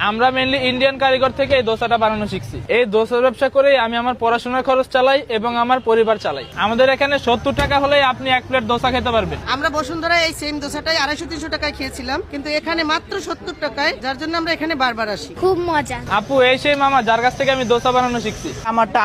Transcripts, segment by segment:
আমরা mainly Indian কারিগর থেকে এই দোসাটা বানানো শিখছি। এই দোসার ব্যবসা করেই আমি আমার পড়াশোনার খরচ চালাই এবং আমার পরিবার চালাই। আমাদের এখানে 70 টাকা হলেই আপনি এক প্লেট দোসা খেতে পারবেন। আমরা বসুন্ধরায় এই সেম দোসাটাই 250-300 টাকায় খেয়েছিলাম, কিন্তু এখানে মাত্র 70 টাকায়, যার জন্য আমরা এখানে বারবার আসি। খুব মজা। আপু এই সেই মামা যার কাছ থেকে আমি দোসা বানানো শিখছি। আমারটা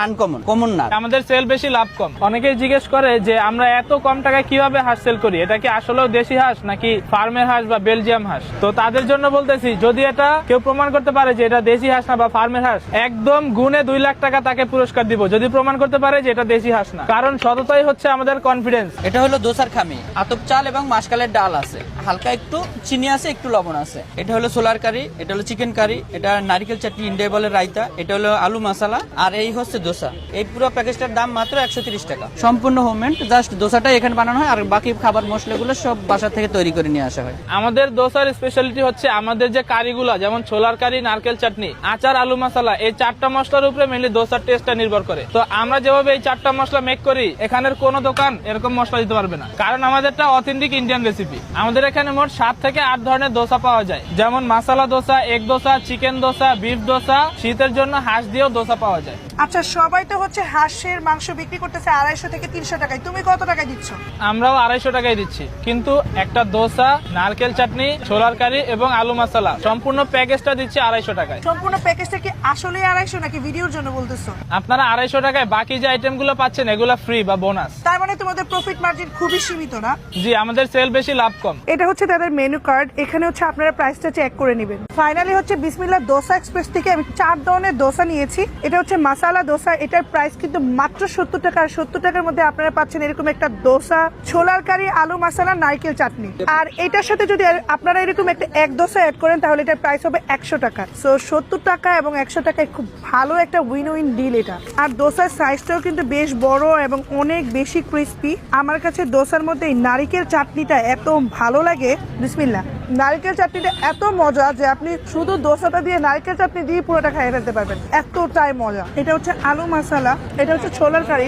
কমন না। আমাদের সেল বেশি, লাভ কম। অনেকেই জিজ্ঞেস করে যে আমরা এত কম টাকায় কিভাবে হাঁস সেল করি, এটা কি আসলেও দেশি হাঁস নাকি ফার্মের হাঁস বা বেলজিয়াম হাঁস? তো তাদের জন্য বলতেছি, যদি এটা কেউ প্রমাণ করতে পারে যে এটা দেশি হাঁস না বা ফার্মের হাঁস, একদম গুণে 2 লাখ টাকা তাকে পুরস্কার দিব, যদি প্রমাণ করতে পারে যে এটা দেশি হাঁস না। কারণ সততাই হচ্ছে আমাদের কনফিডেন্স। এটা হলো দোসার খামি, আতপ চাল এবং মাসকালের ডাল আছে, হালকা একটু চিনি আছে, একটু লবণ আছে। এটা হলো সোলার কারি, এটা হলো চিকেন কারি, এটা নারিকেল চাটনি, ইন্ডিয়া বলে রায়তা, এটা হলো আলু মশলা, আর এই হচ্ছে দোসা। এই পুরো প্যাকেজটার দাম মাত্র 130 টাকা। সম্পূর্ণ হোমমেড, জাস্ট দোসাটাই এখানে বানানো হয়, আর বাকি খাবার মশলাগুলো সব বাসা থেকে তৈরি করে নিয়ে আসা হয়। আমাদের দোসার স্পেশালিটি হচ্ছে আমাদের যে কারিগুলা, যেমন ছোলার কারি, নারকেল চাটনি, আচার, আলু মশলা, এই 4টা মশলার উপরে মেনলি দোসার টেস্টটা নির্ভর করে। তো আমরা যেভাবে এই 4টা মশলা মেক করি, এখানের কোনো দোকান এরকম মশলা দিতে পারবে না, কারণ আমাদেরটা অথেন্টিক ইন্ডিয়ান রেসিপি। আমাদের এখানে মোট 7 থেকে 8 ধরনের দোসা পাওয়া যায়, যেমন masala dosa, egg dosa, chicken dosa, beef dosa, শীতের জন্য হাঁস দিয়েও দোসা পাওয়া যায়। আচ্ছা, সবাই তো হচ্ছে হাঁসের মাংস বিক্রি করতেছে 250 থেকে 300 টাকায়, তুমি কত টাকায় দিচ্ছ? আমরাও 250 টাকায় দিচ্ছি, কিন্তু একটা দোসা, নারকেল চাটনি, ছোলার কারি এবং আলু মশলা সম্পূর্ণ প্যাকেজটা দিচ্ছি 250 টাকায়। সম্পূর্ণ প্যাকেজটা কি আসলে 250 নাকি ভিডিওর জন্য বলতেছো? আপনারা 250 টাকায় বাকি যে আইটেমগুলো পাচ্ছেন এগুলো ফ্রি বা বোনাস। তার মানে তোমাদের প্রফিট মার্জিন খুবই সীমিত না? জি, আমাদের সেল বেশি, লাভ কম। এটা হচ্ছে তাদের মেনু কার্ড, এখানে হচ্ছে আপনারা প্রাইসটা চেক করে নেবেন। ফাইনালি হচ্ছে বিসমিল্লাহ দোসা এক্সপ্রেস থেকে আমি 4 ধরনের দোসা নিয়েছি। এটা হচ্ছে মাসালা দোসা, এটার প্রাইস কিন্তু মাত্র 70 টাকা। আর 70 টাকার মধ্যে আপনারা পাচ্ছেন এরকম একটা দোসা, ছোলার কারি, আলু মশলা, নারকেল চাটনি। আর এটার সাথে যদি আপনারা এরকম একটা এক দোসা অ্যাড করেন, তাহলে এটার প্রাইস হবে 100 টাকা। সো 70 টাকা এবং 100 টাকায় খুব ভালো একটা উইন উইন ডিল এটা। আর দোসার সাইজটাও কিন্তু বেশ বড় এবং অনেক বেশি ক্রিস্পি। আমার কাছে দোসার মধ্যে এই নারকেল চাটনিটা এত ভালো লাগে, বিসমিল্লাহ। নারকেল চাটনিটা এত মজা যে আপনি শুধু দোসাটা দিয়ে নারকেল চাটনি দিয়ে পুরোটা খাইয়ে ফেলতে পারবেন, এতটাই মজা। এটা হচ্ছে আলু মশলা, এটা হচ্ছে ছোলার কারি।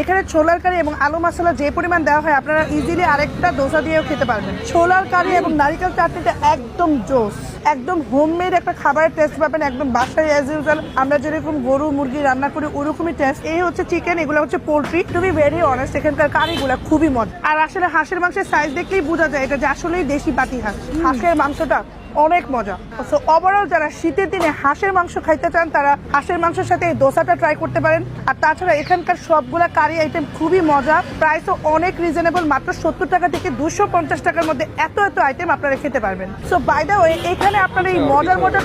এখানে ছোলার কারি এবং আলু মশলা যে পরিমাণ দেওয়া হয়, আপনারা ইজিলি আরেকটা দোসা দিয়েও খেতে পারবেন। ছোলার কারি এবং নারকেল চাটনিটা একদম জোস, একদম হোমমেড একটা খাবারের টেস্ট পাবেন, একদম বাসায় অ্যাজ ইউজুয়াল আমরা যেরকম গরু মুরগি রান্না করি ওরকমই টেস্ট। এই হচ্ছে চিকেন, এগুলো হচ্ছে poultry. To be very honest, এখানকার কারিগুলো খুবই মজা। আর আসলে হাঁসের মাংসের সাইজ দেখলেই বোঝা যায় এটা যে আসলেই দেশি পাতি হাঁস। হাঁসের মাংসটা অনেক মজা। সো ওভারঅল যারা শীতের দিনে হাঁসের মাংস খাইতে চান, তারা হাঁসের মাংসের সাথে এই দোসাটা ট্রাই করতে পারেন। আর তাছাড়া এখানকার সবগুলা কারি আইটেম খুবই মজা, প্রাইসও অনেক রিজনেবল, মাত্র 70 টাকা থেকে 250 টাকার মধ্যে এত আইটেম আপনারা খেতে পারবেন। সো বাই দ্য ওয়ে, এখানে আপনারা এই মজার দোসা